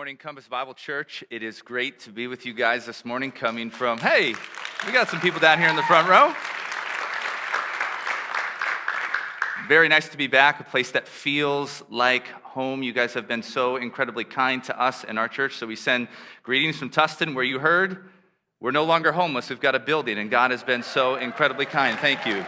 morning, Compass Bible Church. It is great to be with you guys this morning coming from, hey, we got some people down here in the front row. Very nice to be back, a place that feels like home. You guys have been so incredibly kind to us and our church, so we send greetings from Tustin, where you heard we're no longer homeless. We've got a building, and God has been so incredibly kind. Thank you.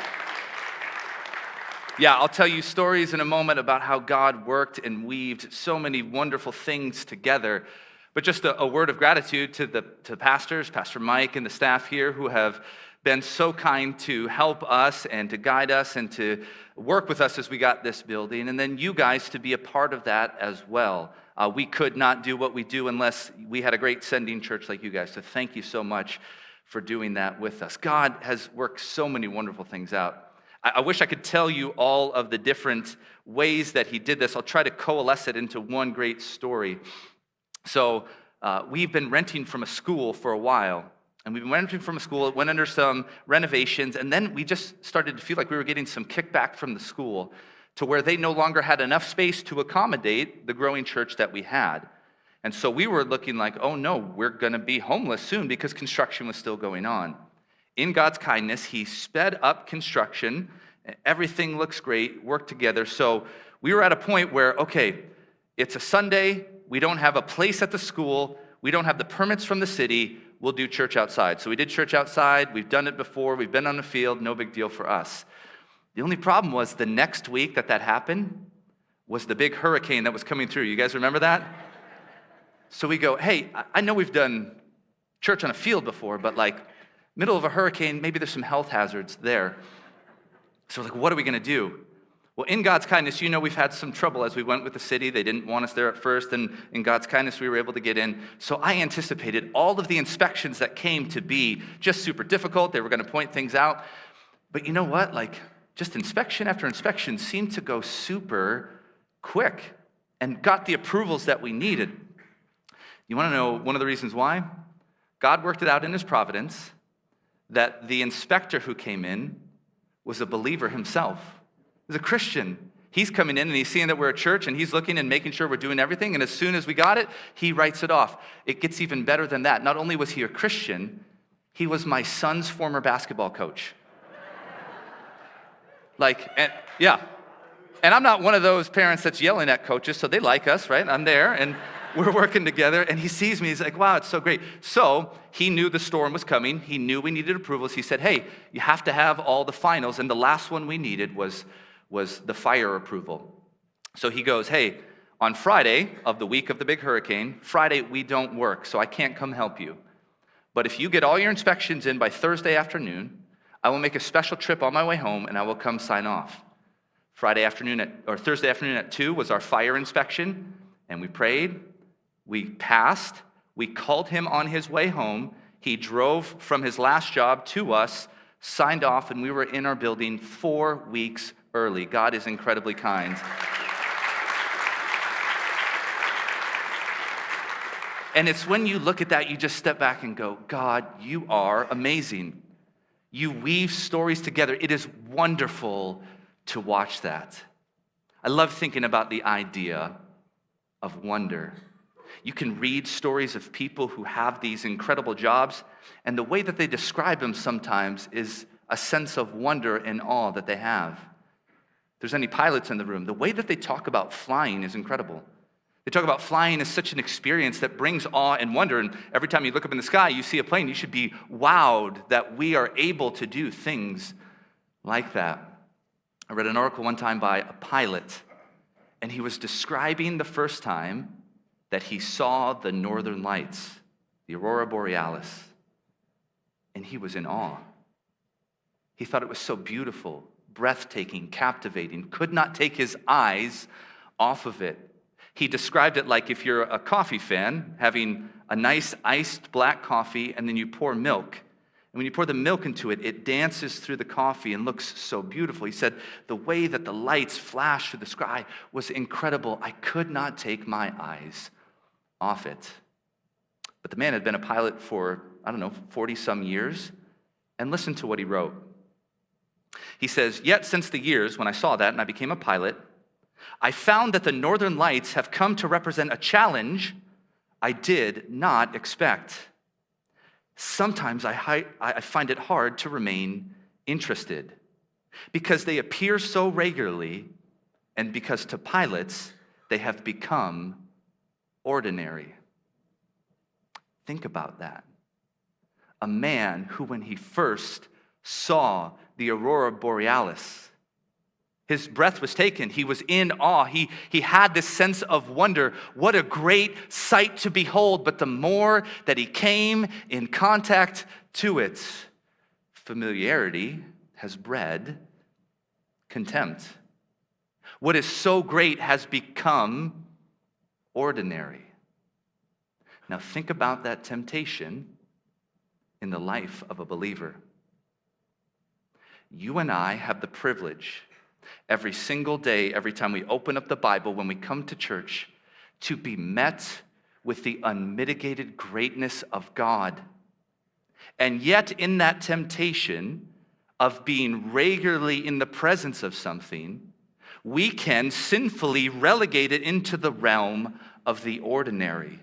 Yeah, I'll tell you stories in a moment about how God worked and weaved so many wonderful things together. But just a word of gratitude to the pastors, Pastor Mike and the staff here, who have been so kind to help us and to guide us and to work with us as we got this building. And then you guys to be a part of that as well. We could not do what we do unless we had a great sending church like you guys. So thank you so much for doing that with us. God has worked so many wonderful things out. I wish I could tell you all of the different ways that he did this. I'll try to coalesce it into one great story. So we've been renting from a school for a while. And we've been renting from a school. It went under some renovations. And then we just started to feel like we were getting some kickback from the school to where they no longer had enough space to accommodate the growing church that we had. And so we were looking like, oh no, we're going to be homeless soon because construction was still going on. In God's kindness, he sped up construction. Everything looks great, worked together. So we were at a point where, okay, it's a Sunday. We don't have a place at the school. We don't have the permits from the city. We'll do church outside. So we did church outside. We've done it before. We've been on the field. No big deal for us. The only problem was the next week that happened was the big hurricane that was coming through. You guys remember that? So we go, hey, I know we've done church on a field before, but like, middle of a hurricane, maybe there's some health hazards there. So we're like, what are we going to do? Well, in God's kindness, you know we've had some trouble as we went with the city. They didn't want us there at first, and in God's kindness, we were able to get in. So I anticipated all of the inspections that came to be just super difficult. They were going to point things out. But you know what? Like, just inspection after inspection seemed to go super quick and got the approvals that we needed. You want to know one of the reasons why? God worked it out in his providence that the inspector who came in was a believer himself. He's a Christian. He's coming in and he's seeing that we're a church and he's looking and making sure we're doing everything. And as soon as we got it, he writes it off. It gets even better than that. Not only was he a Christian, he was my son's former basketball coach. And I'm not one of those parents that's yelling at coaches, so they like us, right? I'm there and we're working together, and he sees me. He's like, wow, it's so great. So he knew the storm was coming. He knew we needed approvals. He said, hey, you have to have all the finals, and the last one we needed was the fire approval. So he goes, hey, on Friday of the week of the big hurricane, Friday we don't work, so I can't come help you. But if you get all your inspections in by Thursday afternoon, I will make a special trip on my way home, and I will come sign off. Thursday afternoon at 2 was our fire inspection, and we prayed. We passed. We called him on his way home. He drove from his last job to us, signed off, and we were in our building 4 weeks early. God is incredibly kind. And it's when you look at that, you just step back and go, God, you are amazing. You weave stories together. It is wonderful to watch that. I love thinking about the idea of wonder. You can read stories of people who have these incredible jobs, and the way that they describe them sometimes is a sense of wonder and awe that they have. If there's any pilots in the room, the way that they talk about flying is incredible. They talk about flying as such an experience that brings awe and wonder, and every time you look up in the sky, you see a plane, you should be wowed that we are able to do things like that. I read an article one time by a pilot, and he was describing the first time that he saw the northern lights, the aurora borealis, and he was in awe. He thought it was so beautiful, breathtaking, captivating, could not take his eyes off of it. He described it like if you're a coffee fan, having a nice iced black coffee, and then you pour milk. And when you pour the milk into it, it dances through the coffee and looks so beautiful. He said the way that the lights flashed through the sky was incredible. I could not take my eyes off it. But the man had been a pilot for, 40-some years. And listen to what he wrote. He says, yet since the years when I saw that and I became a pilot, I found that the northern lights have come to represent a challenge I did not expect. Sometimes I find it hard to remain interested because they appear so regularly and because to pilots they have become ordinary. Think about that. A man who, when he first saw the aurora borealis, his breath was taken. He was in awe. He had this sense of wonder. What a great sight to behold. But the more that he came in contact to it, familiarity has bred contempt. What is so great has become ordinary. Now think about that temptation in the life of a believer. You and I have the privilege every single day, every time we open up the Bible, when we come to church, to be met with the unmitigated greatness of God. And yet in that temptation of being regularly in the presence of something, we can sinfully relegate it into the realm of the ordinary.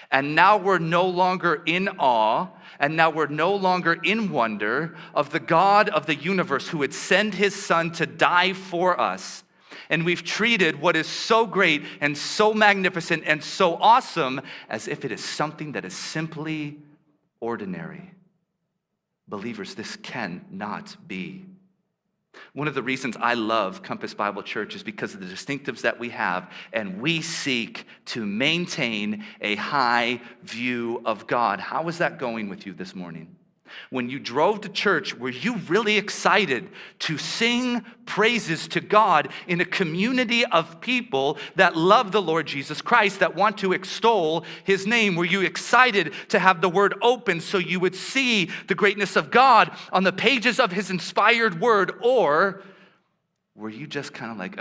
And now we're no longer in awe, and now we're no longer in wonder of the God of the universe who would send his son to die for us. And we've treated what is so great and so magnificent and so awesome as if it is something that is simply ordinary. Believers, this cannot be. One of the reasons I love Compass Bible Church is because of the distinctives that we have, and we seek to maintain a high view of God. How is that going with you this morning? When you drove to church, were you really excited to sing praises to God in a community of people that love the Lord Jesus Christ, that want to extol his name? Were you excited to have the word open so you would see the greatness of God on the pages of his inspired word? Or were you just kind of like,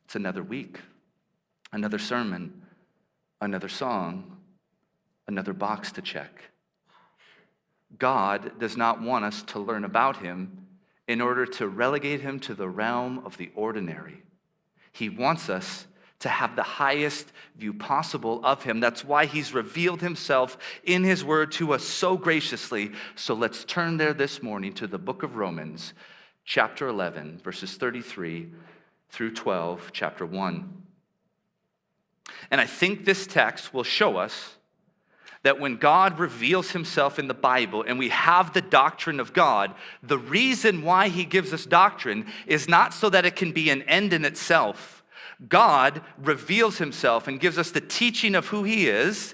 it's another week, another sermon, another song, another box to check? God does not want us to learn about him in order to relegate him to the realm of the ordinary. He wants us to have the highest view possible of him. That's why he's revealed himself in his word to us so graciously. So let's turn there this morning to the book of Romans, chapter 11, verses 33 through 12, chapter 1. And I think this text will show us that when God reveals himself in the Bible and we have the doctrine of God, the reason why he gives us doctrine is not so that it can be an end in itself. God reveals himself and gives us the teaching of who he is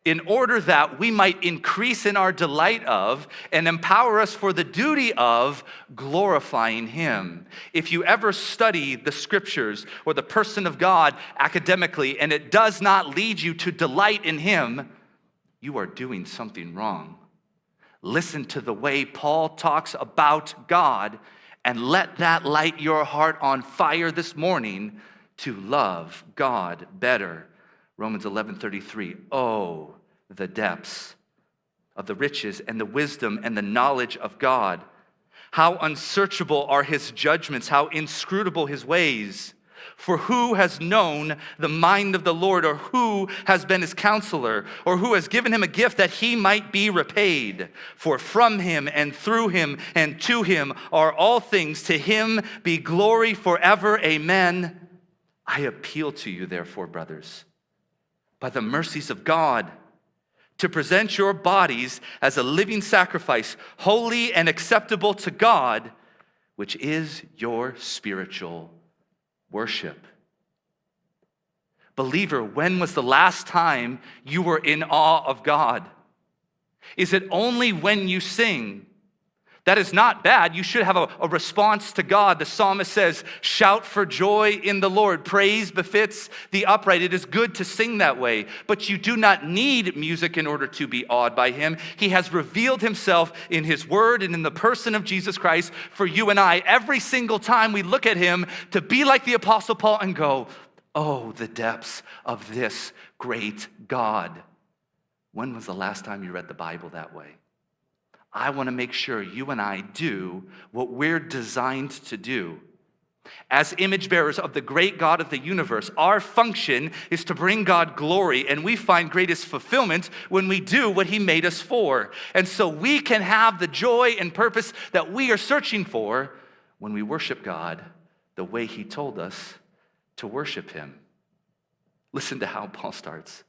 in order that we might increase in our delight of and empower us for the duty of glorifying him. If you ever study the scriptures or the person of God academically and it does not lead you to delight in him, you are doing something wrong. Listen to the way Paul talks about God and let that light your heart on fire this morning to love God better. Romans 11:33. Oh, the depths of the riches and the wisdom and the knowledge of God. How unsearchable are his judgments, how inscrutable his ways. For who has known the mind of the Lord, or who has been his counselor, or who has given him a gift that he might be repaid? For from him and through him and to him are all things. To him be glory forever. Amen. I appeal to you, therefore, brothers, by the mercies of God, to present your bodies as a living sacrifice, holy and acceptable to God, which is your spiritual worship. Believer, when was the last time you were in awe of God? Is it only when you sing? That is not bad. You should have a response to God. The psalmist says, shout for joy in the Lord. Praise befits the upright. It is good to sing that way. But you do not need music in order to be awed by him. He has revealed himself in his word and in the person of Jesus Christ for you and I. Every single time we look at him, to be like the Apostle Paul and go, oh, the depths of this great God. When was the last time you read the Bible that way? I want to make sure you and I do what we're designed to do. As image bearers of the great God of the universe, our function is to bring God glory, and we find greatest fulfillment when we do what he made us for. And so we can have the joy and purpose that we are searching for when we worship God the way he told us to worship him. Listen to how Paul starts.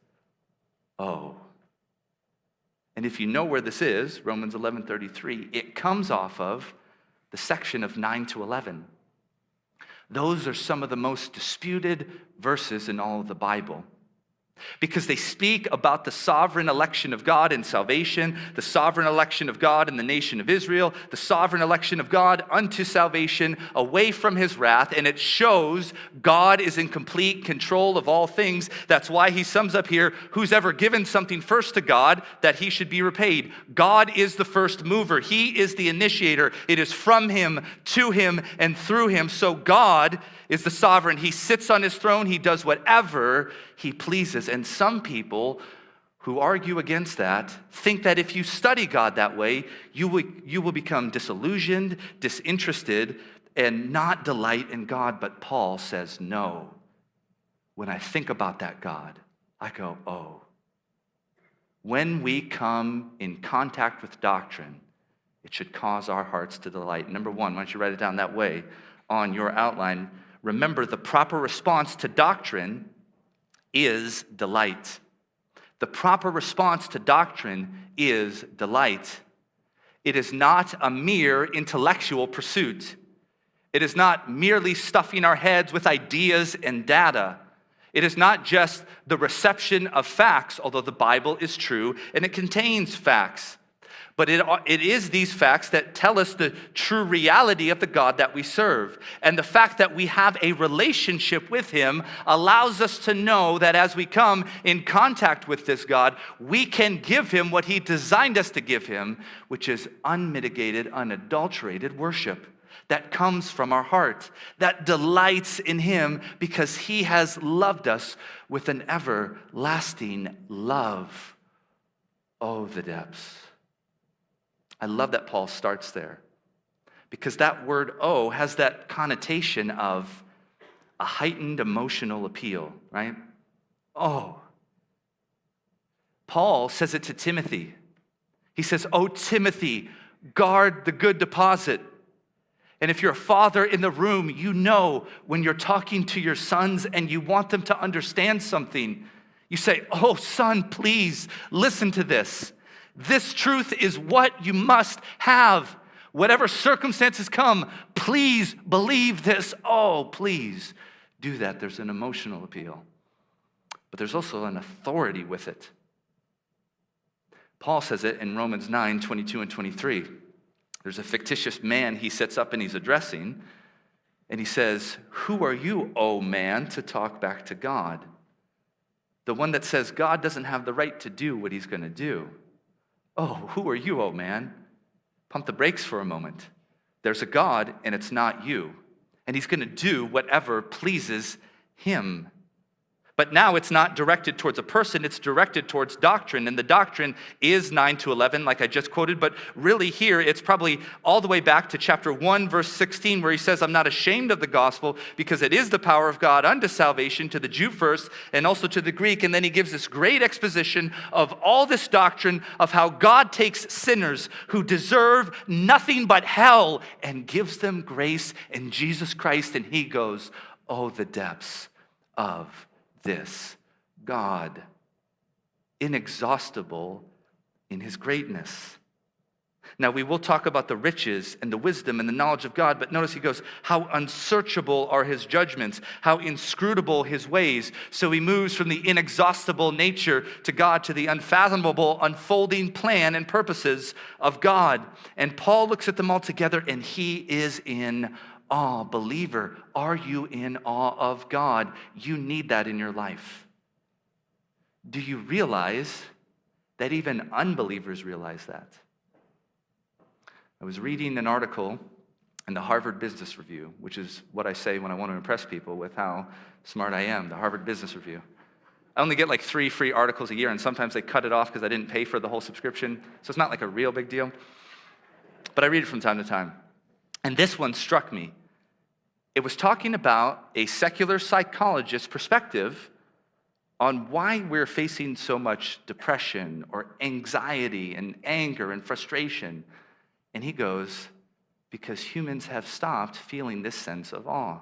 Oh. And if you know where this is, Romans 11:33, it comes off of the section of 9 to 11. Those are some of the most disputed verses in all of the Bible, because they speak about the sovereign election of God in salvation, the sovereign election of God in the nation of Israel, the sovereign election of God unto salvation, away from his wrath, and it shows God is in complete control of all things. That's why he sums up here, who's ever given something first to God, that he should be repaid. God is the first mover. He is the initiator. It is from him, to him, and through him. So God is the sovereign. He sits on his throne. He does whatever he pleases. And some people who argue against that think that if you study God that way, you will become disillusioned, disinterested, and not delight in God. But Paul says, no. When I think about that God, I go, oh. When we come in contact with doctrine, it should cause our hearts to delight. Number one, why don't you write it down that way on your outline? Remember, the proper response to doctrine is delight. The proper response to doctrine is delight. It is not a mere intellectual pursuit. It is not merely stuffing our heads with ideas and data. It is not just the reception of facts, although the Bible is true and it contains facts. But it is these facts that tell us the true reality of the God that we serve. And the fact that we have a relationship with him allows us to know that as we come in contact with this God, we can give him what he designed us to give him, which is unmitigated, unadulterated worship that comes from our heart, that delights in him because he has loved us with an everlasting love. Oh, the depths. I love that Paul starts there, because that word "oh" has that connotation of a heightened emotional appeal, right? Oh. Paul says it to Timothy. He says, "Oh, Timothy, guard the good deposit." And if you're a father in the room, you know when you're talking to your sons and you want them to understand something, you say, "Oh, son, please listen to this. This truth is what you must have. Whatever circumstances come, please believe this. Oh, please do that." There's an emotional appeal, but there's also an authority with it. Paul says it in Romans 9:22 and 23. There's a fictitious man he sets up and he's addressing, and he says, "Who are you, O man, to talk back to God?" The one that says God doesn't have the right to do what he's going to do. Oh, who are you, oh man? Pump the brakes for a moment. There's a God, and it's not you. And he's going to do whatever pleases him. But now it's not directed towards a person, it's directed towards doctrine. And the doctrine is 9 to 11, like I just quoted. But really here, it's probably all the way back to chapter 1, verse 16, where he says, "I'm not ashamed of the gospel, because it is the power of God unto salvation to the Jew first, and also to the Greek." And then he gives this great exposition of all this doctrine of how God takes sinners who deserve nothing but hell and gives them grace in Jesus Christ. And he goes, oh, the depths of this God, inexhaustible in his greatness. Now, we will talk about the riches and the wisdom and the knowledge of God, but notice he goes, how unsearchable are his judgments, how inscrutable his ways. So he moves from the inexhaustible nature to God to the unfathomable, unfolding plan and purposes of God. And Paul looks at them all together, and he is in awe. Believer, are you in awe of God? You need that in your life. Do you realize that even unbelievers realize that? I was reading an article in the Harvard Business Review, which is what I say when I want to impress people with how smart I am, the Harvard Business Review. I only get like 3 free articles a year, and sometimes they cut it off because I didn't pay for the whole subscription, so it's not like a real big deal. But I read it from time to time. And this one struck me. It was talking about a secular psychologist's perspective on why we're facing so much depression or anxiety and anger and frustration. And he goes, because humans have stopped feeling this sense of awe.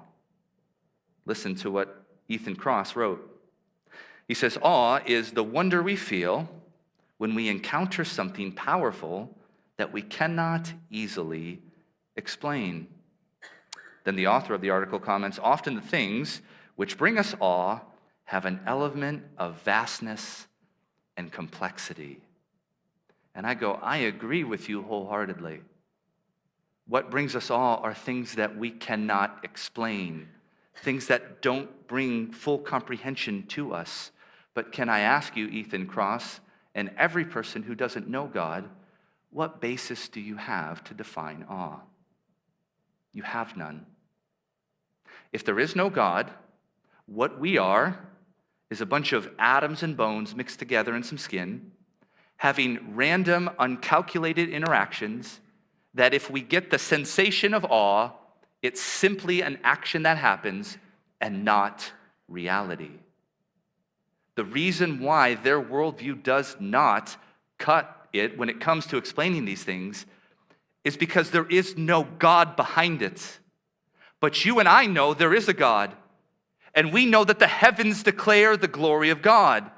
Listen to what Ethan Cross wrote. He says, awe is the wonder we feel when we encounter something powerful that we cannot easily explain. Then the author of the article comments, often the things which bring us awe have an element of vastness and complexity. And I go, I agree with you wholeheartedly. What brings us awe are things that we cannot explain, things that don't bring full comprehension to us. But can I ask you, Ethan Cross, and every person who doesn't know God, what basis do you have to define awe? You have none. If there is no God, what we are is a bunch of atoms and bones mixed together in some skin, having random, uncalculated interactions that if we get the sensation of awe, it's simply an action that happens and not reality. The reason why their worldview does not cut it when it comes to explaining these things is because there is no God behind it. But you and I know there is a God. And we know that the heavens declare the glory of God.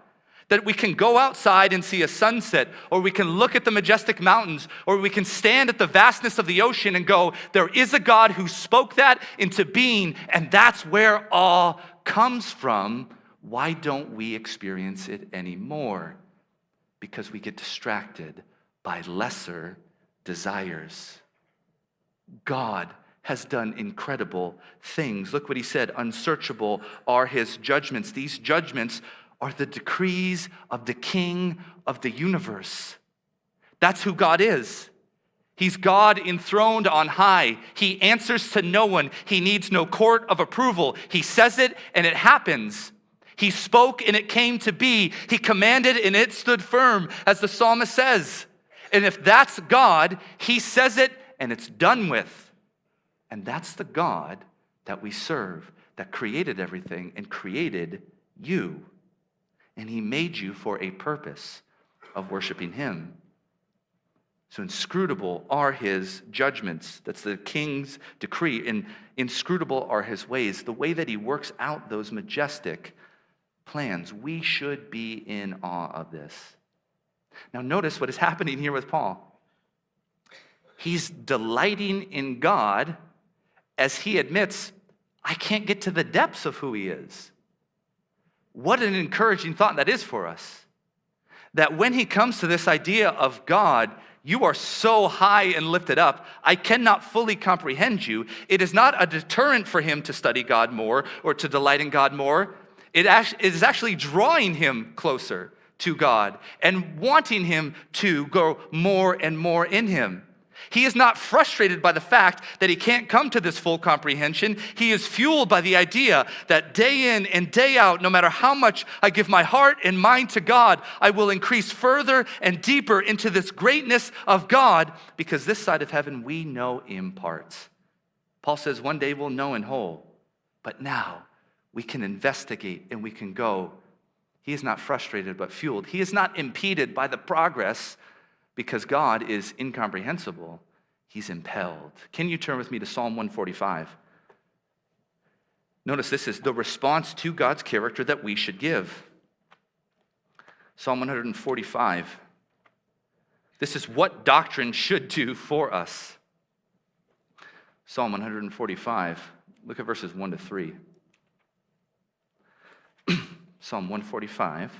That we can go outside and see a sunset, or we can look at the majestic mountains, or we can stand at the vastness of the ocean and go, there is a God who spoke that into being, and that's where awe comes from. Why don't we experience it anymore? Because we get distracted by lesser desires. God has done incredible things. Look what he said, unsearchable are his judgments. These judgments are the decrees of the King of the universe. That's who God is. He's God enthroned on high. He answers to no one. He needs no court of approval. He says it and it happens. He spoke and it came to be. He commanded and it stood firm, as the psalmist says. And if that's God, he says it and it's done with. And that's the God that we serve, that created everything and created you. And he made you for a purpose of worshiping him. So inscrutable are his judgments. That's the king's decree. And inscrutable are his ways, the way that he works out those majestic plans. We should be in awe of this. Now notice what is happening here with Paul. He's delighting in God as he admits, I can't get to the depths of who he is. What an encouraging thought that is for us. That when he comes to this idea of God, you are so high and lifted up, I cannot fully comprehend you. It is not a deterrent for him to study God more or to delight in God more. It is actually drawing him closer to God and wanting him to go more and more in him. He is not frustrated by the fact that he can't come to this full comprehension. He is fueled by the idea that day in and day out, no matter how much I give my heart and mind to God, I will increase further and deeper into this greatness of God, because this side of heaven we know in parts. Paul says one day we'll know in whole, but now we can investigate and we can go. He is not frustrated but fueled. He is not impeded by the progress, because God is incomprehensible. He's impelled. Can you turn with me to Psalm 145? Notice this is the response to God's character that we should give. Psalm 145. This is what doctrine should do for us. Psalm 145. Look at verses 1 to 3. Psalm 145.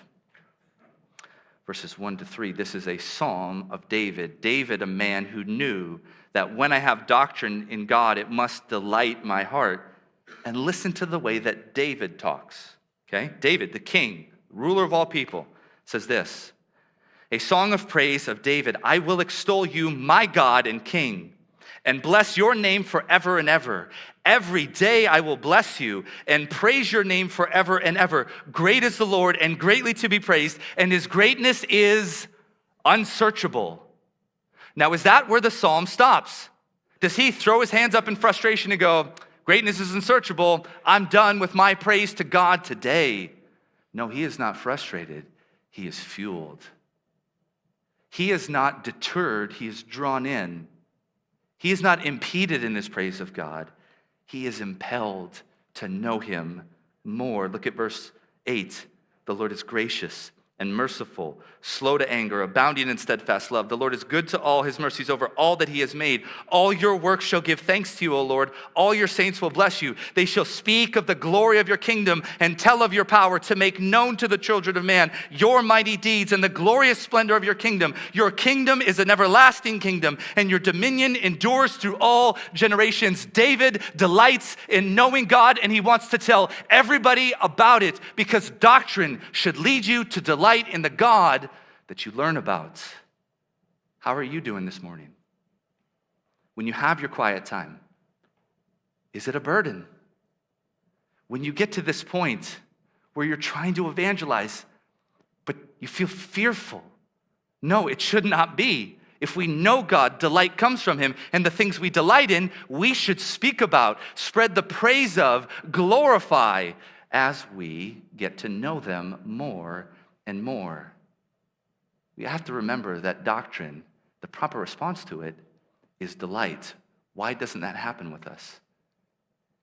Verses 1 to 3, this is a psalm of David. David, a man who knew that when I have doctrine in God, it must delight my heart. And listen to the way that David talks. Okay? David, the king, ruler of all people, says this, a song of praise of David, I will extol you, my God and King, and bless your name forever and ever. Every day I will bless you and praise your name forever and ever. Great is the Lord and greatly to be praised, and his greatness is unsearchable. Now, is that where the psalm stops? Does he throw his hands up in frustration and go, Greatness is unsearchable. I'm done with my praise to God today. No, he is not frustrated. He is fueled. He is not deterred. He is drawn in. He is not impeded in his praise of God. He is impelled to know him more. Look at verse 8. The Lord is gracious and merciful, slow to anger, abounding in steadfast love. The Lord is good to all, his mercies over all that he has made. All your works shall give thanks to you, O Lord. All your saints will bless you. They shall speak of the glory of your kingdom and tell of your power to make known to the children of man your mighty deeds and the glorious splendor of your kingdom. Your kingdom is an everlasting kingdom, and your dominion endures through all generations. David delights in knowing God, and he wants to tell everybody about it because doctrine should lead you to delight in the God that you learn about. How are you doing this morning? When you have your quiet time, is it a burden? When you get to this point where you're trying to evangelize, but you feel fearful, no, it should not be. If we know God, delight comes from him, and the things we delight in, we should speak about, spread the praise of, glorify as we get to know them more and more. We have to remember that doctrine, the proper response to it, is delight. Why doesn't that happen with us?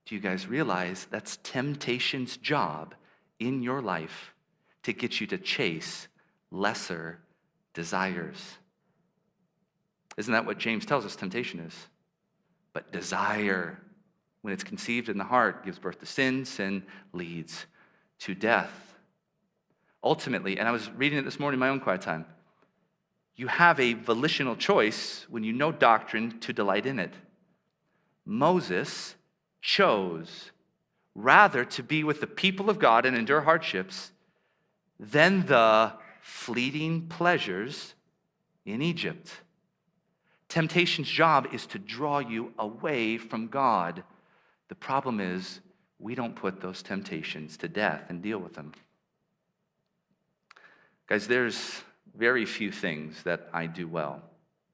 Do you guys realize that's temptation's job in your life to get you to chase lesser desires? Isn't that what James tells us temptation is? But desire, when it's conceived in the heart, gives birth to sin. Sin leads to death. Ultimately, and I was reading it this morning in my own quiet time, you have a volitional choice when you know doctrine to delight in it. Moses chose rather to be with the people of God and endure hardships than the fleeting pleasures in Egypt. Temptation's job is to draw you away from God. The problem is we don't put those temptations to death and deal with them. Guys, there's very few things that I do well.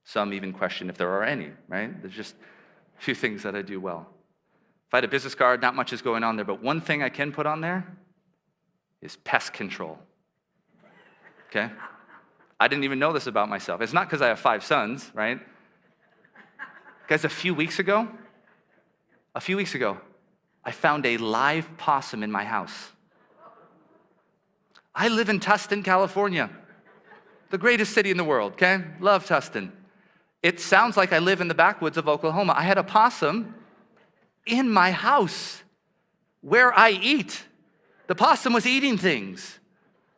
Some even question if there are any, right? There's just a few things that I do well. If I had a business card, not much is going on there, but one thing I can put on there is pest control. Okay? I didn't even know this about myself. It's not because I have 5 sons, right? Guys, a few weeks ago, I found a live possum in my house. I live in Tustin, California, the greatest city in the world, okay? Love Tustin. It sounds like I live in the backwoods of Oklahoma. I had a possum in my house where I eat. The possum was eating things.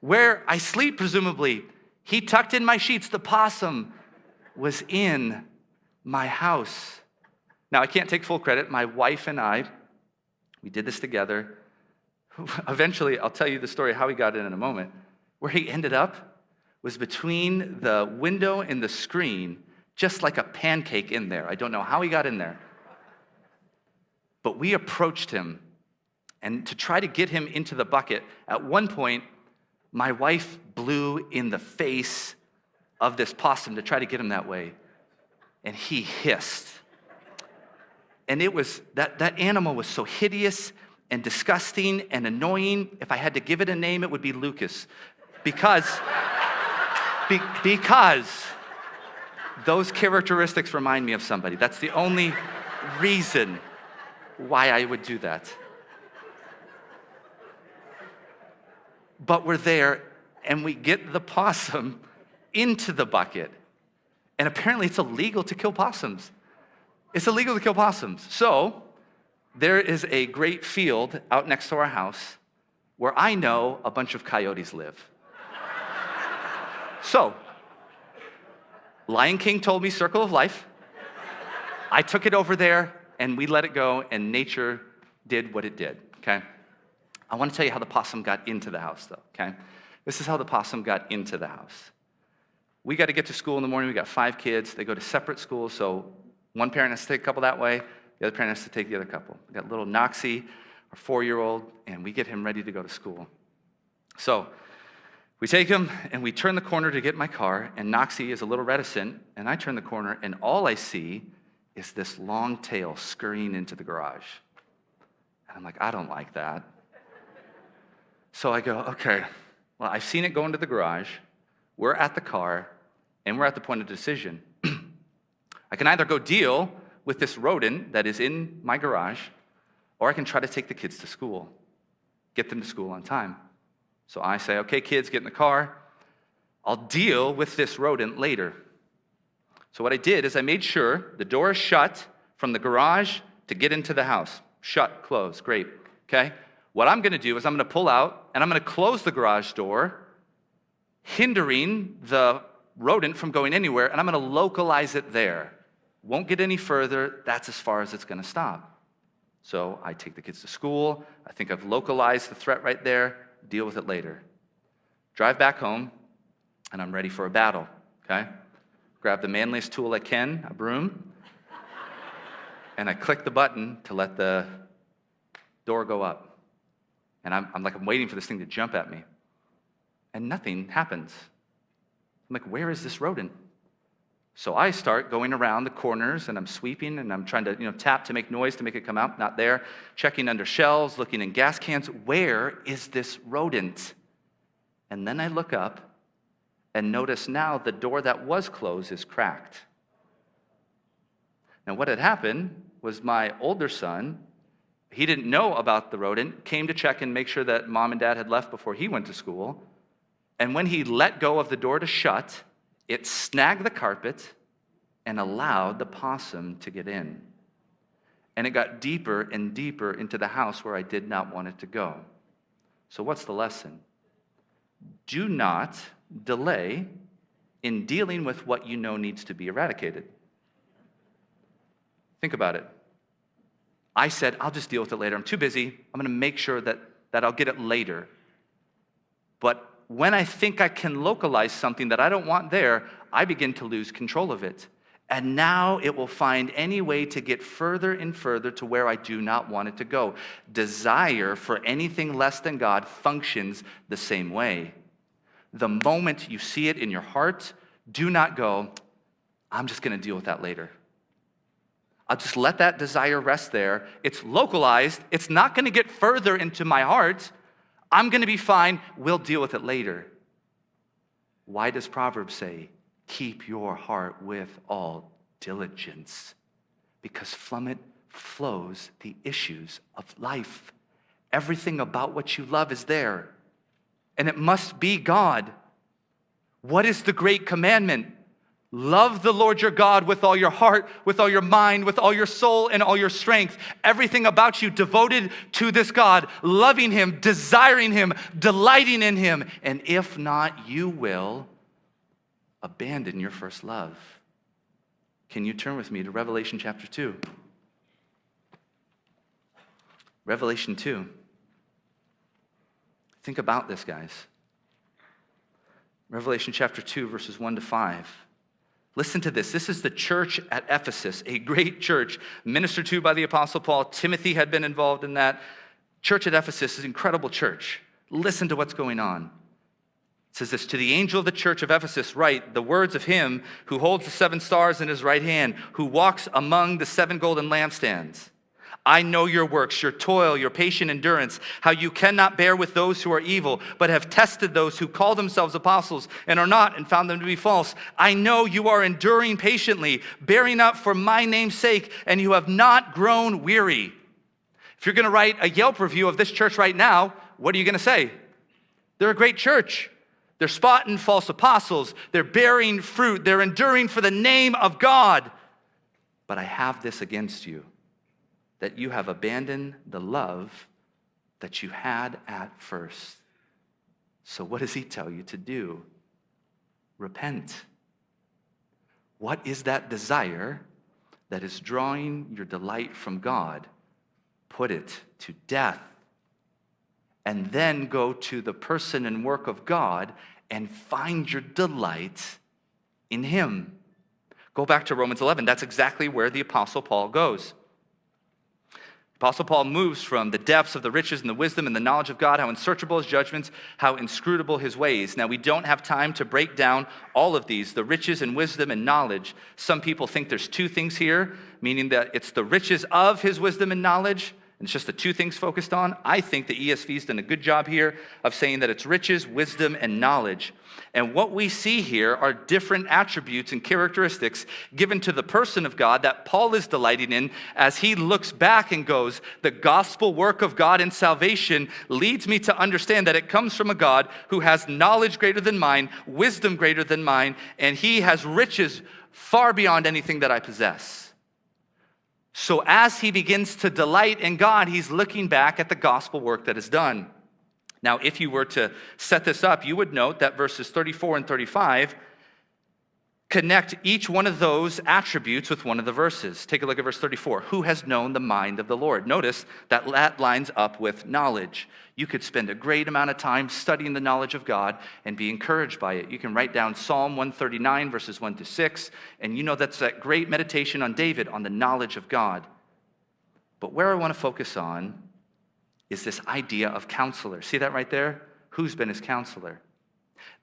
Where I sleep, presumably. He tucked in my sheets. The possum was in my house. Now, I can't take full credit. My wife and I, we did this together. Eventually, I'll tell you the story of how he got in a moment. Where he ended up was between the window and the screen, just like a pancake in there. I don't know how he got in there. But we approached him, and to try to get him into the bucket, at one point, my wife blew in the face of this possum to try to get him that way, and he hissed. And it was, that animal was so hideous and disgusting and annoying. If I had to give it a name, it would be Lucas. Because those characteristics remind me of somebody. That's the only reason why I would do that. But we're there, and we get the possum into the bucket. And apparently it's illegal to kill possums. It's illegal to kill possums. So there is a great field out next to our house where I know a bunch of coyotes live. So, Lion King told me circle of life. I took it over there, and we let it go, and nature did what it did, okay? I want to tell you how the possum got into the house, though, okay? This is how the possum got into the house. We got to get to school in the morning. We got 5 kids. They go to separate schools, so one parent has to take a couple that way. The other parent has to take the other couple. We got little Noxie, our 4-year-old, and we get him ready to go to school. So we take him, and we turn the corner to get in my car, and Noxie is a little reticent, and I turn the corner, and all I see is this long tail scurrying into the garage. I'm like, I don't like that. So I go, okay, well, I've seen it go into the garage. We're at the car, and we're at the point of decision. I can either go deal with this rodent that is in my garage, or I can try to take the kids to school, get them to school on time. So I say, okay, kids, get in the car. I'll deal with this rodent later. So what I did is I made sure the door is shut from the garage to get into the house. Shut, close, great, okay? What I'm gonna do is I'm gonna pull out and I'm gonna close the garage door, hindering the rodent from going anywhere, and I'm gonna localize it there. Won't get any further, that's as far as it's gonna stop. So I take the kids to school, I think I've localized the threat right there, deal with it later. Drive back home, and I'm ready for a battle, okay? Grab the manliest tool I can, a broom, and I click the button to let the door go up. And I'm waiting for this thing to jump at me. And nothing happens. I'm like, where is this rodent? So I start going around the corners, and I'm sweeping, and I'm trying to tap to make noise to make it come out. Not there. Checking under shelves, looking in gas cans. Where is this rodent? And then I look up and notice now the door that was closed is cracked. Now what had happened was my older son, he didn't know about the rodent, came to check and make sure that mom and dad had left before he went to school. And when he let go of the door to shut, it snagged the carpet and allowed the possum to get in. And it got deeper and deeper into the house where I did not want it to go. So what's the lesson? Do not delay in dealing with what you know needs to be eradicated. Think about it. I said, I'll just deal with it later. I'm too busy. I'm going to make sure that I'll get it later. But when I think I can localize something that I don't want there, I begin to lose control of it. And now it will find any way to get further and further to where I do not want it to go. Desire for anything less than God functions the same way. The moment you see it in your heart, do not go, I'm just going to deal with that later. I'll just let that desire rest there. It's localized. It's not going to get further into my heart. I'm going to be fine. We'll deal with it later. Why does Proverbs say, keep your heart with all diligence? Because from it flows the issues of life. Everything about what you love is there. And it must be God. What is the great commandment? Love the Lord your God with all your heart, with all your mind, with all your soul, and all your strength. Everything about you devoted to this God, loving him, desiring him, delighting in him. And if not, you will abandon your first love. Can you turn with me to Revelation chapter 2? Revelation 2. Think about this, guys. Revelation chapter 2, verses 1 to 5. Listen to this. This is the church at Ephesus, a great church ministered to by the Apostle Paul. Timothy had been involved in that. Church at Ephesus is an incredible church. Listen to what's going on. It says this, to the angel of the church of Ephesus write the words of him who holds the 7 stars in his right hand, who walks among the 7 golden lampstands. I know your works, your toil, your patient endurance, how you cannot bear with those who are evil, but have tested those who call themselves apostles and are not, and found them to be false. I know you are enduring patiently, bearing up for my name's sake, and you have not grown weary. If you're going to write a Yelp review of this church right now, what are you going to say? They're a great church. They're spotting false apostles. They're bearing fruit. They're enduring for the name of God. But I have this against you, that you have abandoned the love that you had at first. So what does he tell you to do? Repent. What is that desire that is drawing your delight from God? Put it to death. And then go to the person and work of God and find your delight in him. Go back to Romans 11. That's exactly where the Apostle Paul goes. Apostle Paul moves from the depths of the riches and the wisdom and the knowledge of God, how unsearchable his judgments, how inscrutable his ways. Now, we don't have time to break down all of these, the riches and wisdom and knowledge. Some people think there's 2 things here, meaning that it's the riches of his wisdom and knowledge, And it's just the two things focused on. I think the ESV's done a good job here of saying that it's riches, wisdom, and knowledge. And what we see here are different attributes and characteristics given to the person of God that Paul is delighting in as he looks back and goes, the gospel work of God in salvation leads me to understand that it comes from a God who has knowledge greater than mine, wisdom greater than mine, and he has riches far beyond anything that I possess. So as he begins to delight in God, he's looking back at the gospel work that is done. Now, if you were to set this up, you would note that verses 34 and 35 connect each one of those attributes with one of the verses. Take a look at verse 34. Who has known the mind of the Lord? Notice that lines up with knowledge. You could spend a great amount of time studying the knowledge of God and be encouraged by it. You can write down Psalm 139, verses 1 to 6, and you know that's that great meditation on David on the knowledge of God. But where I want to focus on is this idea of counselor. See that right there? Who's been his counselor?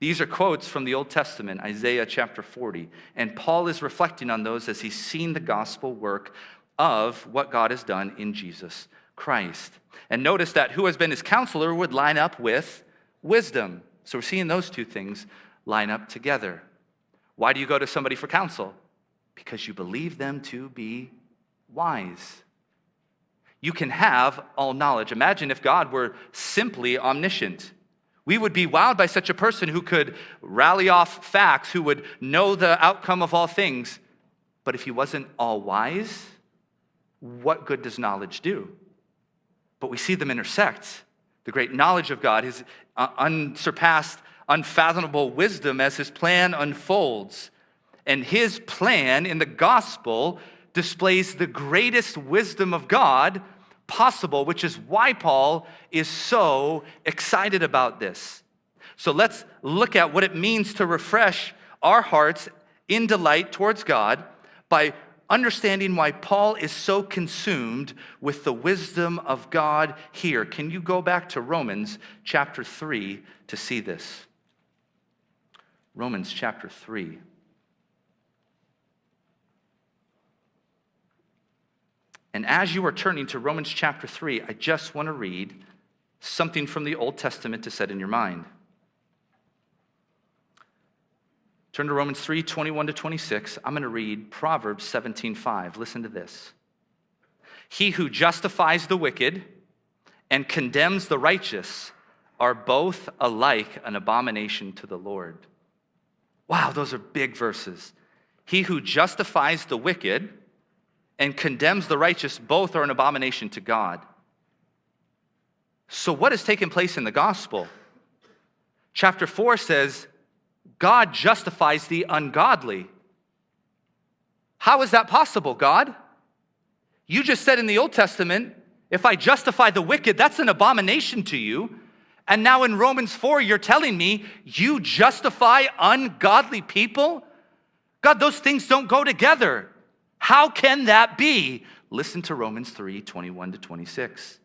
These are quotes from the Old Testament, Isaiah chapter 40. And Paul is reflecting on those as he's seen the gospel work of what God has done in Jesus Christ. And notice that who has been his counselor would line up with wisdom. So we're seeing those two things line up together. Why do you go to somebody for counsel? Because you believe them to be wise. You can have all knowledge. Imagine if God were simply omniscient. We would be wowed by such a person who could rally off facts, who would know the outcome of all things. But if he wasn't all wise, what good does knowledge do? But we see them intersect. The great knowledge of God, his unsurpassed, unfathomable wisdom as his plan unfolds. And his plan in the gospel displays the greatest wisdom of God possible, which is why Paul is so excited about this. So let's look at what it means to refresh our hearts in delight towards God by understanding why Paul is so consumed with the wisdom of God here. Can you go back to Romans chapter 3 to see this? Romans chapter 3. And as you are turning to Romans chapter 3, I just want to read something from the Old Testament to set in your mind. Turn to Romans 3, 21 to 26. I'm going to read Proverbs 17:5. Listen to this. He who justifies the wicked and condemns the righteous are both alike an abomination to the Lord. Wow, those are big verses. He who justifies the wicked and condemns the righteous, both are an abomination to God. So what has taken place in the gospel? Chapter 4 says, God justifies the ungodly. How is that possible, God? You just said in the Old Testament, if I justify the wicked, that's an abomination to you. And now in Romans 4, you're telling me you justify ungodly people? God, those things don't go together. How can that be? Listen to Romans 3, 21 to 26.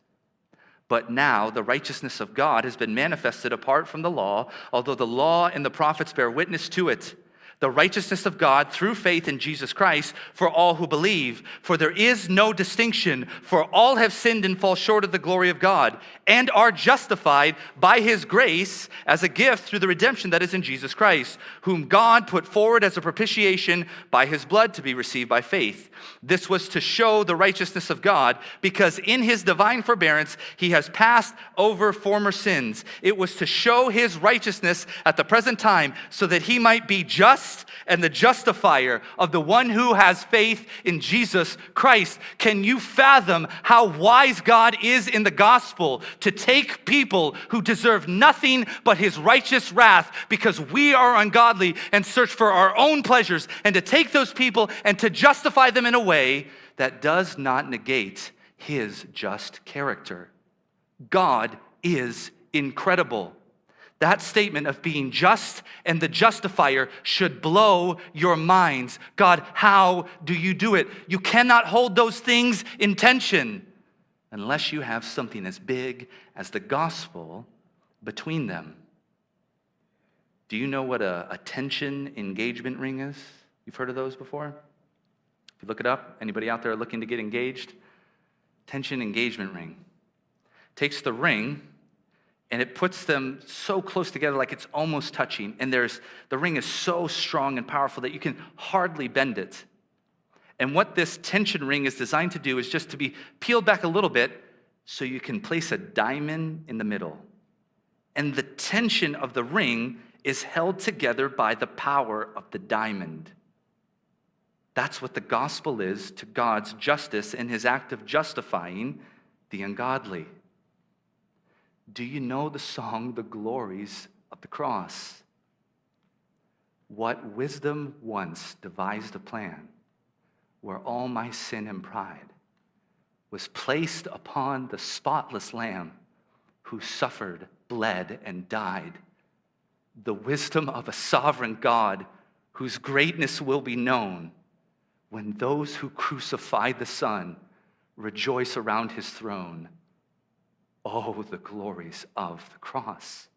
But now the righteousness of God has been manifested apart from the law, although the law and the prophets bear witness to it. The righteousness of God through faith in Jesus Christ for all who believe. For there is no distinction, for all have sinned and fall short of the glory of God, and are justified by his grace as a gift through the redemption that is in Jesus Christ, whom God put forward as a propitiation by his blood to be received by faith. This was to show the righteousness of God, because in his divine forbearance he has passed over former sins. It was to show his righteousness at the present time, so that he might be just and the justifier of the one who has faith in Jesus Christ. Can you fathom how wise God is in the gospel to take people who deserve nothing but his righteous wrath because we are ungodly and search for our own pleasures, and to take those people and to justify them in a way that does not negate his just character? God is incredible. That statement of being just and the justifier should blow your minds. God, how do you do it? You cannot hold those things in tension unless you have something as big as the gospel between them. Do you know what a tension engagement ring is? You've heard of those before? If you look it up, anybody out there looking to get engaged? tension engagement ring. Takes the ring and it puts them so close together like it's almost touching. And the ring is so strong and powerful that you can hardly bend it. And what this tension ring is designed to do is just to be peeled back a little bit so you can place a diamond in the middle. And the tension of the ring is held together by the power of the diamond. That's what the gospel is to God's justice and his act of justifying the ungodly. Do you know the song, The Glories of the Cross? What wisdom once devised a plan where all my sin and pride was placed upon the spotless Lamb who suffered, bled, and died. The wisdom of a sovereign God whose greatness will be known when those who crucified the Son rejoice around his throne. Oh, the glories of the cross.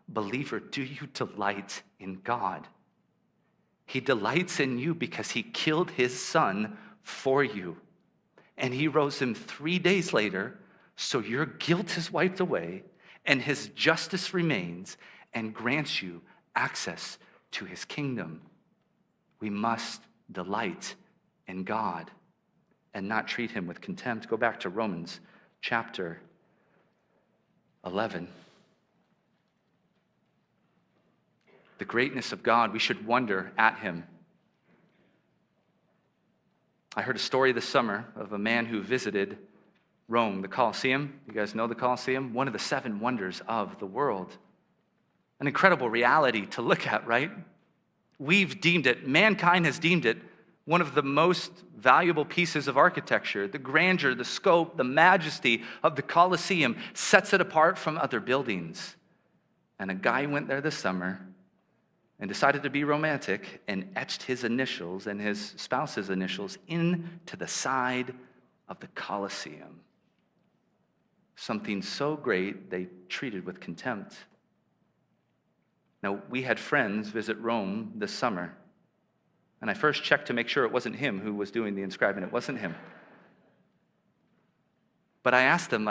Believer, do you delight in God? He delights in you because he killed his Son for you. And he rose him 3 days later, so your guilt is wiped away and his justice remains and grants you access to his kingdom. We must delight in God and not treat him with contempt. Go back to Romans chapter 11. The greatness of God, we should wonder at him. I heard a story this summer of a man who visited Rome, the Colosseum. You guys know the Colosseum? One of the 7 wonders of the world. An incredible reality to look at, right? We've deemed it, mankind has deemed it, one of the most valuable pieces of architecture. The grandeur, the scope, the majesty of the Colosseum sets it apart from other buildings. And a guy went there this summer and decided to be romantic and etched his initials and his spouse's initials into the side of the Colosseum. Something so great they treated with contempt. Now, we had friends visit Rome this summer, and I first checked to make sure it wasn't him who was doing the inscribing. It wasn't him. But I asked them,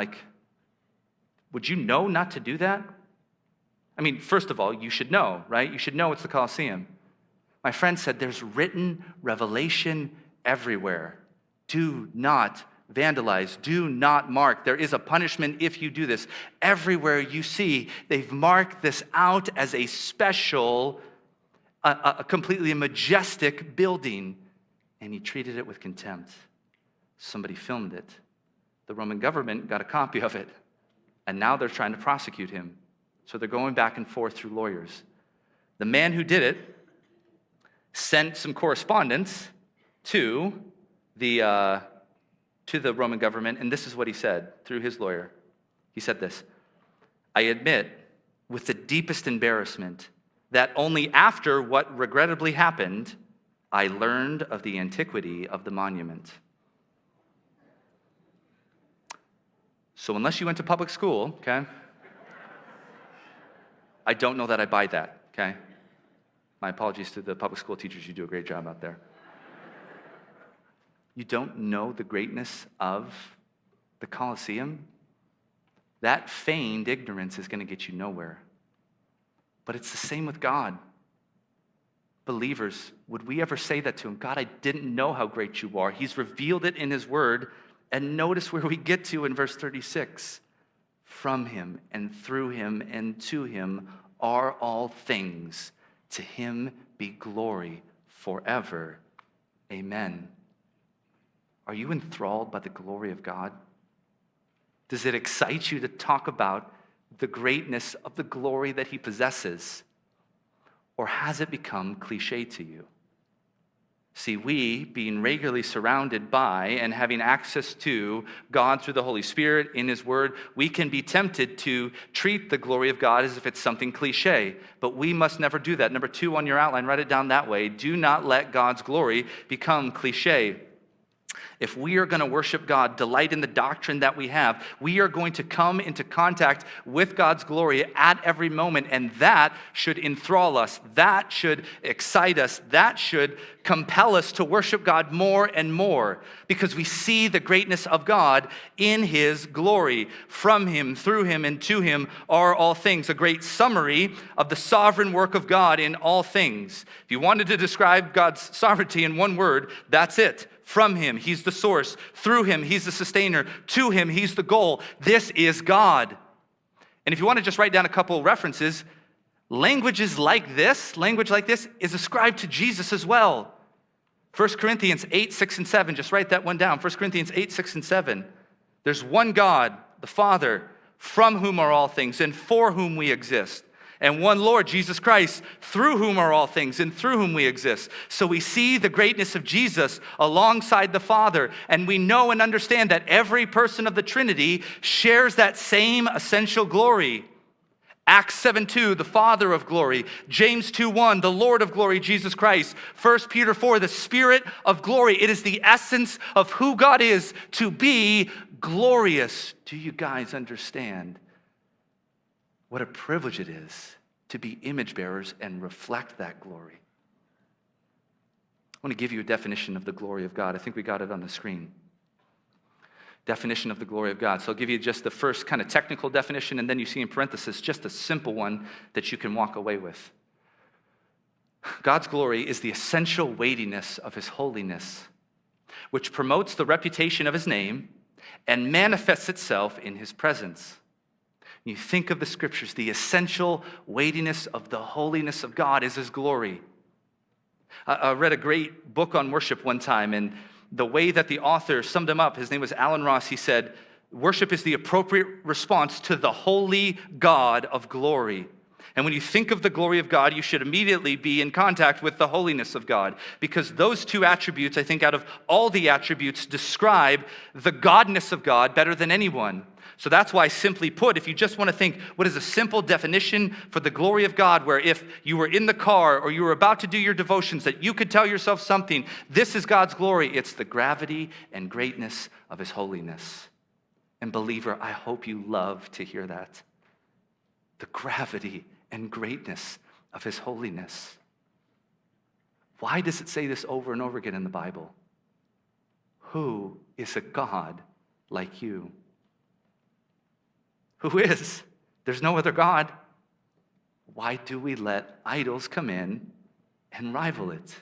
would you know not to do that? I mean, first of all, you should know, right? You should know it's the Colosseum. My friend said, there's written revelation everywhere. Do not vandalize. Do not mark. There is a punishment if you do this. Everywhere you see, they've marked this out as a special, a completely majestic building, and he treated it with contempt. Somebody filmed it. The Roman government got a copy of it, and now they're trying to prosecute him. So they're going back and forth through lawyers. The man who did it sent some correspondence to the Roman government, and this is what he said through his lawyer. He said this: I admit with the deepest embarrassment that only after what regrettably happened, I learned of the antiquity of the monument. So unless you went to public school, okay, I don't know that I buy that, okay? My apologies to the public school teachers. You do a great job out there. You don't know the greatness of the Colosseum? That feigned ignorance is going to get you nowhere. But it's the same with God. Believers, would we ever say that to him? God, I didn't know how great you are. He's revealed it in his word. And notice where we get to in verse 36. From him and through him and to him are all things. To him be glory forever. Amen. Are you enthralled by the glory of God? Does it excite you to talk about the greatness of the glory that he possesses? Or has it become cliché to you? See, we, being regularly surrounded by and having access to God through the Holy Spirit in his word, we can be tempted to treat the glory of God as if it's something cliché. But we must never do that. Number 2 on your outline, write it down that way. Do not let God's glory become cliché. If we are going to worship God, delight in the doctrine that we have, we are going to come into contact with God's glory at every moment, and that should enthrall us. That should excite us. That should compel us to worship God more and more, because we see the greatness of God in His glory. From Him, through Him, and to Him are all things. A great summary of the sovereign work of God in all things. If you wanted to describe God's sovereignty in one word, that's it. From Him, He's the source. Through Him, He's the sustainer. To Him, He's the goal. This is God. And if you want to just write down a couple of references, language like this is ascribed to Jesus as well. 1 Corinthians 8, 6, and 7. Just write that one down. 1 Corinthians 8, 6, and 7. There's one God, the Father, from whom are all things and for whom we exist. And one Lord, Jesus Christ, through whom are all things and through whom we exist. So we see the greatness of Jesus alongside the Father, and we know and understand that every person of the Trinity shares that same essential glory. Acts 7:2, the Father of glory. James 2:1, the Lord of glory, Jesus Christ. 1 Peter 4, the Spirit of glory. It is the essence of who God is, to be glorious. Do you guys understand what a privilege it is to be image bearers and reflect that glory? I want to give you a definition of the glory of God. I think we got it on the screen. Definition of the glory of God. So I'll give you just the first kind of technical definition, and then you see in parenthesis just a simple one that you can walk away with. God's glory is the essential weightiness of His holiness, which promotes the reputation of His name and manifests itself in His presence. You think of the scriptures, the essential weightiness of the holiness of God is His glory. I read a great book on worship one time, and the way that the author summed him up, his name was Alan Ross, he said, worship is the appropriate response to the holy God of glory. And when you think of the glory of God, you should immediately be in contact with the holiness of God, because those two attributes, I think out of all the attributes, describe the godness of God better than anyone. So that's why, simply put, if you just want to think, what is a simple definition for the glory of God, where if you were in the car or you were about to do your devotions, that you could tell yourself something, this is God's glory. It's the gravity and greatness of His holiness. And believer, I hope you love to hear that. The gravity and greatness of His holiness. Why does it say this over and over again in the Bible? Who is a God like you? Who is? There's no other God. Why do we let idols come in and rival it?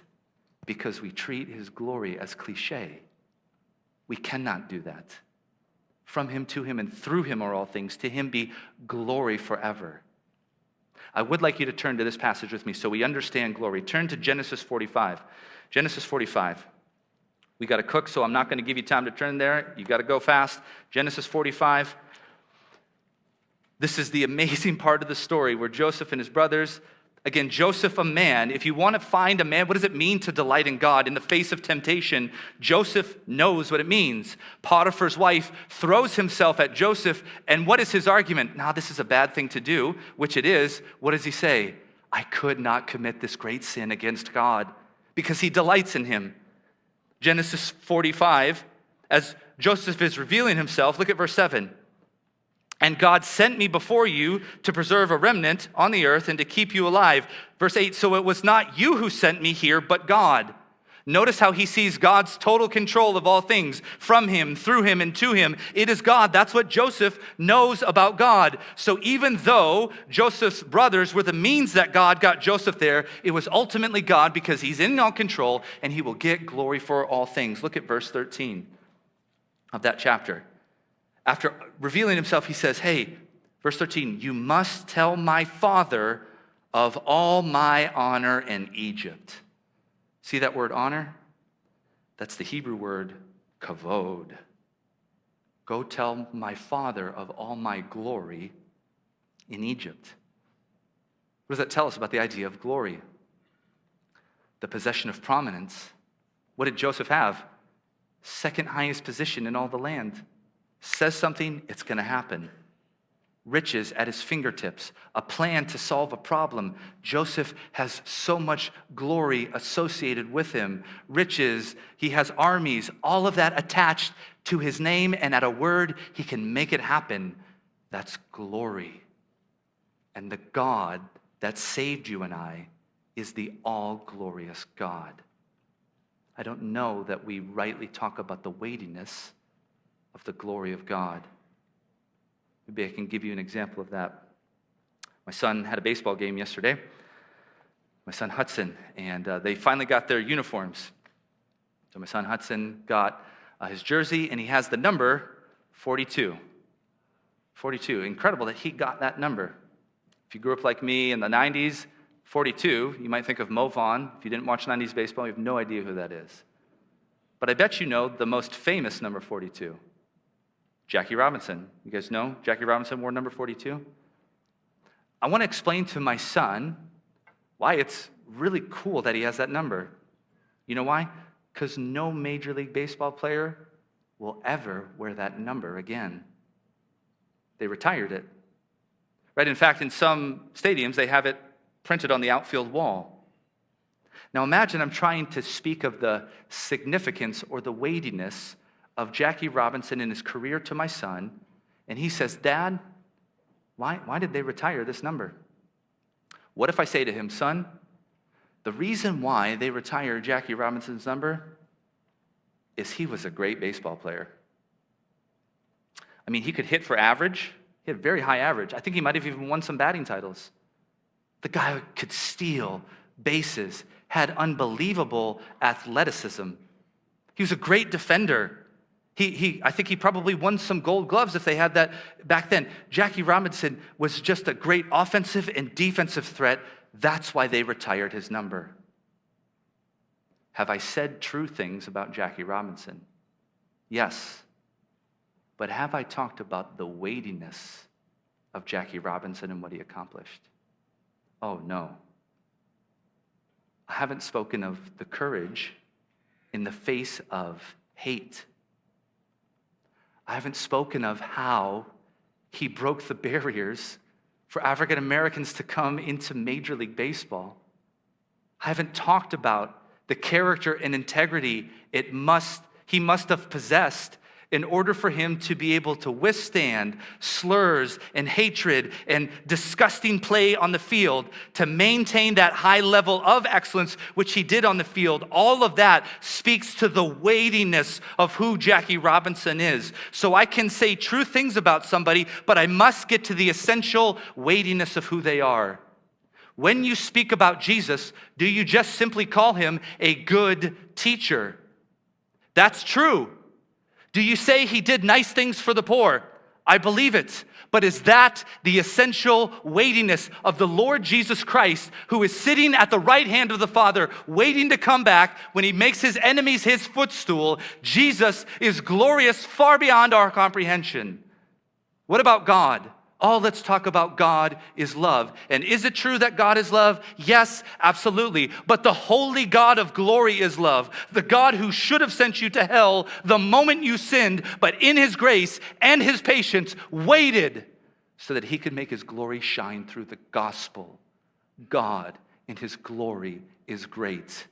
Because we treat His glory as cliché. We cannot do that. From Him, to Him, and through Him are all things. To Him be glory forever. I would like you to turn to this passage with me so we understand glory. Turn to Genesis 45. Genesis 45. We got to cook, so I'm not going to give you time to turn there. You got to go fast. Genesis 45. This is the amazing part of the story where Joseph and his brothers, again, Joseph, a man. If you want to find a man, what does it mean to delight in God in the face of temptation? Joseph knows what it means. Potiphar's wife throws himself at Joseph, and what is his argument? Now, this is a bad thing to do, which it is. What does he say? I could not commit this great sin against God, because he delights in Him. Genesis 45, as Joseph is revealing himself, look at verse 7. And God sent me before you to preserve a remnant on the earth and to keep you alive. Verse 8, so it was not you who sent me here, but God. Notice how he sees God's total control of all things. From Him, through Him, and to Him. It is God. That's what Joseph knows about God. So even though Joseph's brothers were the means that God got Joseph there, it was ultimately God, because He's in all control and He will get glory for all things. Look at verse 13 of that chapter. After revealing Himself, He says, hey, verse 13, you must tell my father of all my honor in Egypt. See that word honor? That's the Hebrew word kavod. Go tell my father of all my glory in Egypt. What does that tell us about the idea of glory? The possession of prominence. What did Joseph have? Second highest position in all the land. Says something, it's going to happen. riches at his fingertips, a plan to solve a problem. Joseph has so much glory associated with him. Riches, he has armies, all of that attached to his name, and at a word, he can make it happen. That's glory. And the God that saved you and I is the all-glorious God. I don't know that we rightly talk about the weightiness of the glory of God. Maybe I can give you an example of that. My son had a baseball game yesterday, my son Hudson, and they finally got their uniforms. So my son Hudson got his jersey, and he has the number 42. 42. Incredible that he got that number. If you grew up like me in the 90s, 42, you might think of Mo Vaughn. If you didn't watch 90s baseball, you have no idea who that is. But I bet you know the most famous number 42. Jackie Robinson. You guys know Jackie Robinson wore number 42? I want to explain to my son why it's really cool that he has that number. You know why? Because no Major League Baseball player will ever wear that number again. They retired it. Right? In fact, in some stadiums, they have it printed on the outfield wall. Now imagine I'm trying to speak of the significance or the weightiness of Jackie Robinson in his career to my son, and he says, Dad, why did they retire this number? What if I say to him, son, the reason why they retired Jackie Robinson's number is he was a great baseball player. I mean, he could hit for average. He had very high average. I think he might have even won some batting titles. The guy could steal bases, had unbelievable athleticism. He was a great defender. I think he probably won some gold gloves if they had that back then. Jackie Robinson was just a great offensive and defensive threat. That's why they retired his number. Have I said true things about Jackie Robinson? Yes. But have I talked about the weightiness of Jackie Robinson and what he accomplished? Oh, no. I haven't spoken of the courage in the face of hate. I haven't spoken of how he broke the barriers for African Americans to come into Major League Baseball. I haven't talked about the character and integrity he must have possessed in order for him to be able to withstand slurs and hatred and disgusting play on the field, to maintain that high level of excellence, which he did on the field. All of that speaks to the weightiness of who Jackie Robinson is. So I can say true things about somebody, but I must get to the essential weightiness of who they are. When you speak about Jesus, do you just simply call him a good teacher? That's true. Do you say he did nice things for the poor? I believe it. But is that the essential weightiness of the Lord Jesus Christ, who is sitting at the right hand of the Father, waiting to come back when he makes his enemies his footstool? Jesus is glorious far beyond our comprehension. What about God? Oh, let's talk about God is love. And is it true that God is love? Yes, absolutely. But the holy God of glory is love. The God who should have sent you to hell the moment you sinned, but in his grace and his patience waited so that he could make his glory shine through the gospel. God in his glory is great.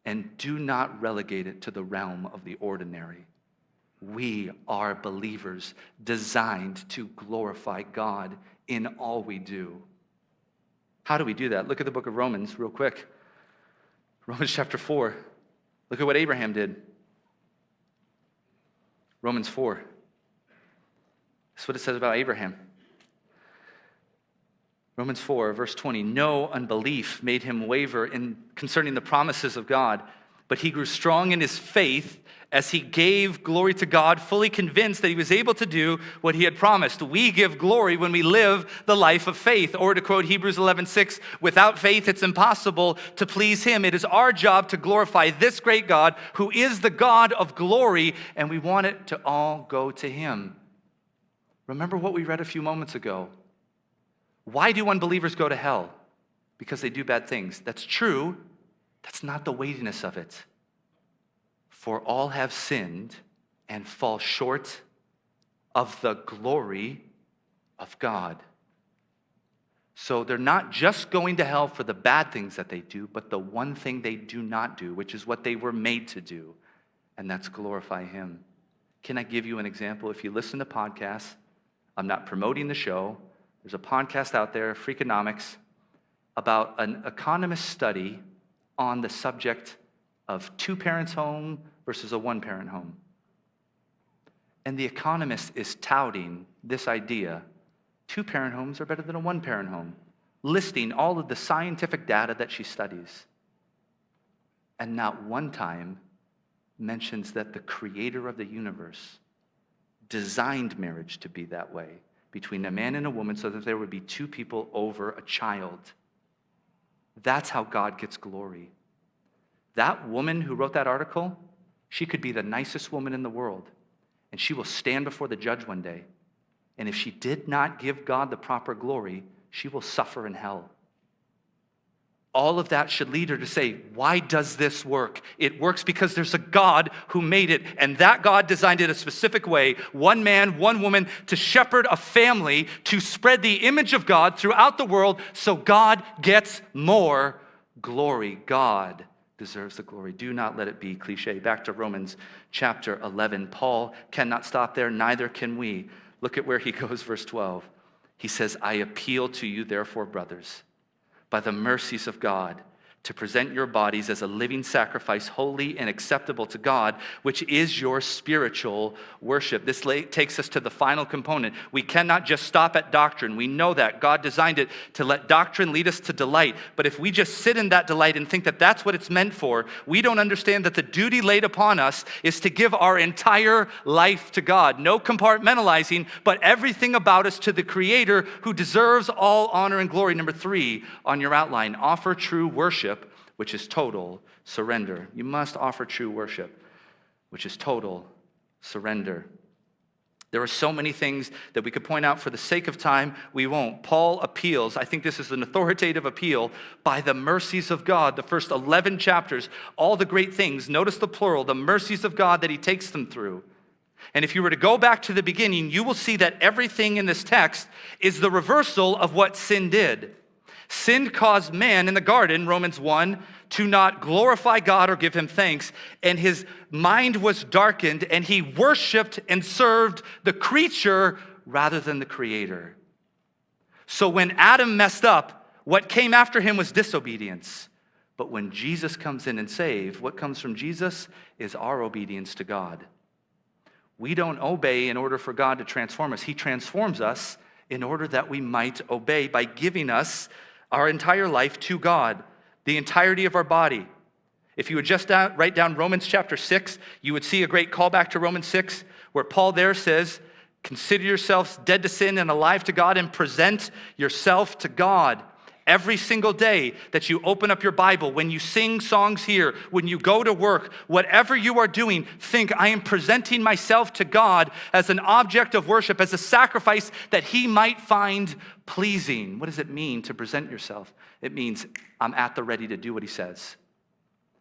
And do not relegate it to the realm of the ordinary. We are believers designed to glorify God in all we do. How do we do that? Look at the book of Romans real quick. Romans chapter 4. Look at what Abraham did. Romans 4. That's what it says about Abraham. Romans 4, verse 20. No unbelief made him waver concerning the promises of God, but he grew strong in his faith as he gave glory to God, fully convinced that he was able to do what he had promised. We give glory when we live the life of faith. Or to quote Hebrews 11:6, without faith it's impossible to please him. It is our job to glorify this great God who is the God of glory, and we want it to all go to him. Remember what we read a few moments ago. Why do unbelievers go to hell? Because they do bad things. That's true. That's not the weightiness of it. For all have sinned and fall short of the glory of God. So they're not just going to hell for the bad things that they do, but the one thing they do not do, which is what they were made to do, and that's glorify Him. Can I give you an example? If you listen to podcasts, I'm not promoting the show. There's a podcast out there, Freakonomics, about an economist study on the subject of two-parents home versus a one-parent home. And the economist is touting this idea: two-parent homes are better than a one-parent home, listing all of the scientific data that she studies. And not one time mentions that the creator of the universe designed marriage to be that way, between a man and a woman, so that there would be two people over a child. That's how God gets glory. That woman who wrote that article, she could be the nicest woman in the world, and she will stand before the judge one day. And if she did not give God the proper glory, she will suffer in hell. All of that should lead her to say, why does this work? It works because there's a God who made it, and that God designed it a specific way, one man, one woman, to shepherd a family, to spread the image of God throughout the world, so God gets more glory. God deserves the glory. Do not let it be cliché. Back to Romans chapter 11. Paul cannot stop there, neither can we. Look at where he goes, verse 12. He says, I appeal to you, therefore, brothers, by the mercies of God, to present your bodies as a living sacrifice, holy and acceptable to God, which is your spiritual worship. This takes us to the final component. We cannot just stop at doctrine. We know that. God designed it to let doctrine lead us to delight. But if we just sit in that delight and think that that's what it's meant for, we don't understand that the duty laid upon us is to give our entire life to God. No compartmentalizing, but everything about us to the Creator who deserves all honor and glory. Number 3 on your outline, offer true worship, which is total surrender. You must offer true worship, which is total surrender. There are so many things that we could point out. For the sake of time, we won't. Paul appeals, I think this is an authoritative appeal, by the mercies of God. The first 11 chapters, all the great things, notice the plural, the mercies of God that he takes them through. And if you were to go back to the beginning, you will see that everything in this text is the reversal of what sin did. Sin caused man in the garden, Romans 1, to not glorify God or give him thanks, and his mind was darkened, and he worshiped and served the creature rather than the Creator. So when Adam messed up, what came after him was disobedience. But when Jesus comes in and saves, what comes from Jesus is our obedience to God. We don't obey in order for God to transform us. He transforms us in order that we might obey by giving us our entire life to God, the entirety of our body. If you would just write down Romans chapter 6, you would see a great callback to Romans 6, where Paul there says, consider yourselves dead to sin and alive to God, and present yourself to God. Every single day that you open up your Bible, when you sing songs here, when you go to work, whatever you are doing, think, I am presenting myself to God as an object of worship, as a sacrifice that He might find pleasing. What does it mean to present yourself? It means I'm at the ready to do what He says.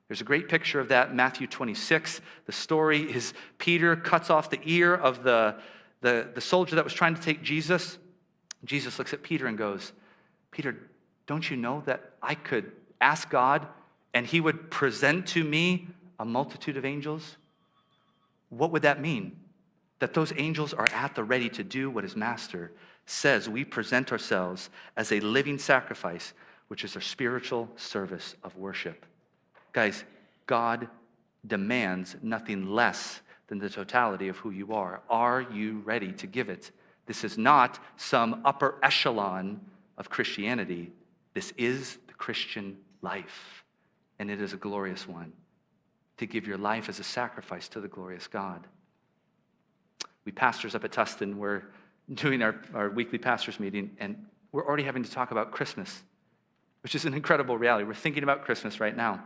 There's a great picture of that in Matthew 26. The story is Peter cuts off the ear of the soldier that was trying to take Jesus. Jesus looks at Peter and goes, Peter, don't you know that I could ask God and He would present to me a multitude of angels? What would that mean? That those angels are at the ready to do what His master says. We present ourselves as a living sacrifice, which is our spiritual service of worship. Guys, God demands nothing less than the totality of who you are. Are you ready to give it? This is not some upper echelon of Christianity. This is the Christian life, and it is a glorious one, to give your life as a sacrifice to the glorious God. We pastors up at Tustin, we're doing our weekly pastors meeting, and we're already having to talk about Christmas, which is an incredible reality. We're thinking about Christmas right now.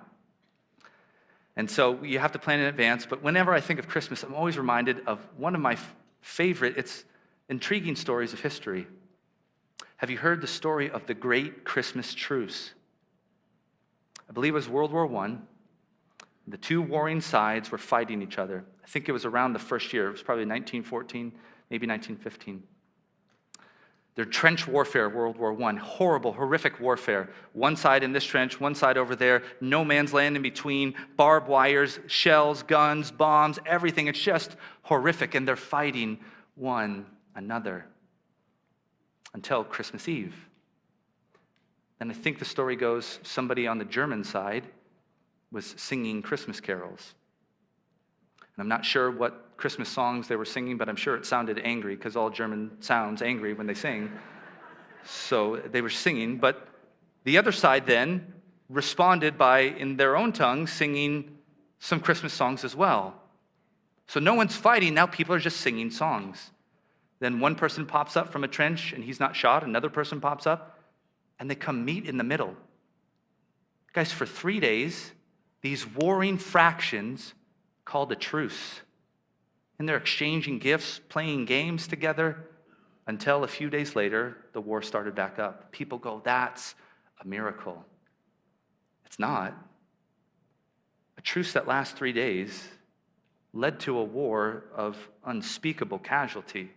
And so you have to plan in advance, but whenever I think of Christmas, I'm always reminded of one of my favorite, intriguing stories of history. Have you heard the story of the Great Christmas Truce? I believe it was World War I. The two warring sides were fighting each other. I think it was around the first year. It was probably 1914, maybe 1915. Their trench warfare, World War I, horrible, horrific warfare. One side in this trench, one side over there, no man's land in between, barbed wires, shells, guns, bombs, everything. It's just horrific, and they're fighting one another until Christmas Eve. And I think the story goes, somebody on the German side was singing Christmas carols. And I'm not sure what Christmas songs they were singing, but I'm sure it sounded angry, because all German sounds angry when they sing. So they were singing, but the other side then responded by, in their own tongue, singing some Christmas songs as well. So no one's fighting, now people are just singing songs. Then one person pops up from a trench and he's not shot, another person pops up, and they come meet in the middle. Guys, for 3 days, these warring factions called a truce. And they're exchanging gifts, playing games together, until a few days later, the war started back up. People go, that's a miracle. It's not. A truce that lasts 3 days led to a war of unspeakable casualty.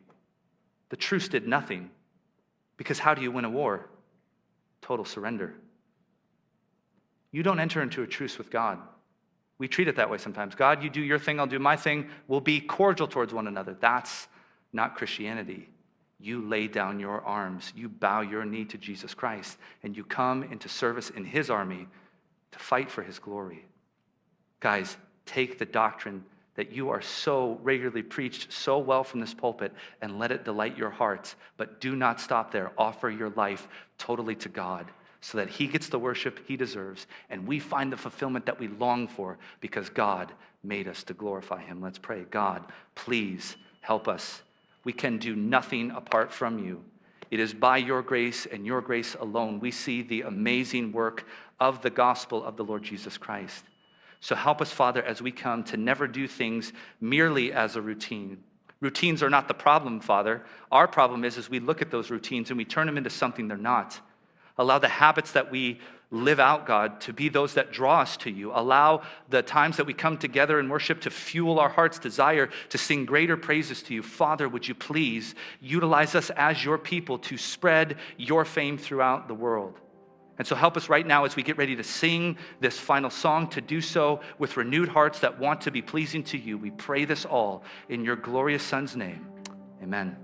The truce did nothing. Because how do you win a war? Total surrender. You don't enter into a truce with God. We treat it that way sometimes. God, you do your thing, I'll do my thing. We'll be cordial towards one another. That's not Christianity. You lay down your arms. You bow your knee to Jesus Christ. And you come into service in his army to fight for his glory. Guys, take the doctrine that you are so regularly preached so well from this pulpit and let it delight your hearts. But do not stop there. Offer your life totally to God, so that he gets the worship he deserves, and we find the fulfillment that we long for, because God made us to glorify him. Let's pray. God, please help us. We can do nothing apart from you. It is by your grace and your grace alone we see the amazing work of the gospel of the Lord Jesus Christ. So help us, Father, as we come to never do things merely as a routine. Routines are not the problem, Father. Our problem is we look at those routines and we turn them into something they're not. Allow the habits that we live out, God, to be those that draw us to you. Allow the times that we come together in worship to fuel our heart's desire to sing greater praises to you. Father, would you please utilize us as your people to spread your fame throughout the world? And so help us right now as we get ready to sing this final song, to do so with renewed hearts that want to be pleasing to you. We pray this all in your glorious Son's name. Amen.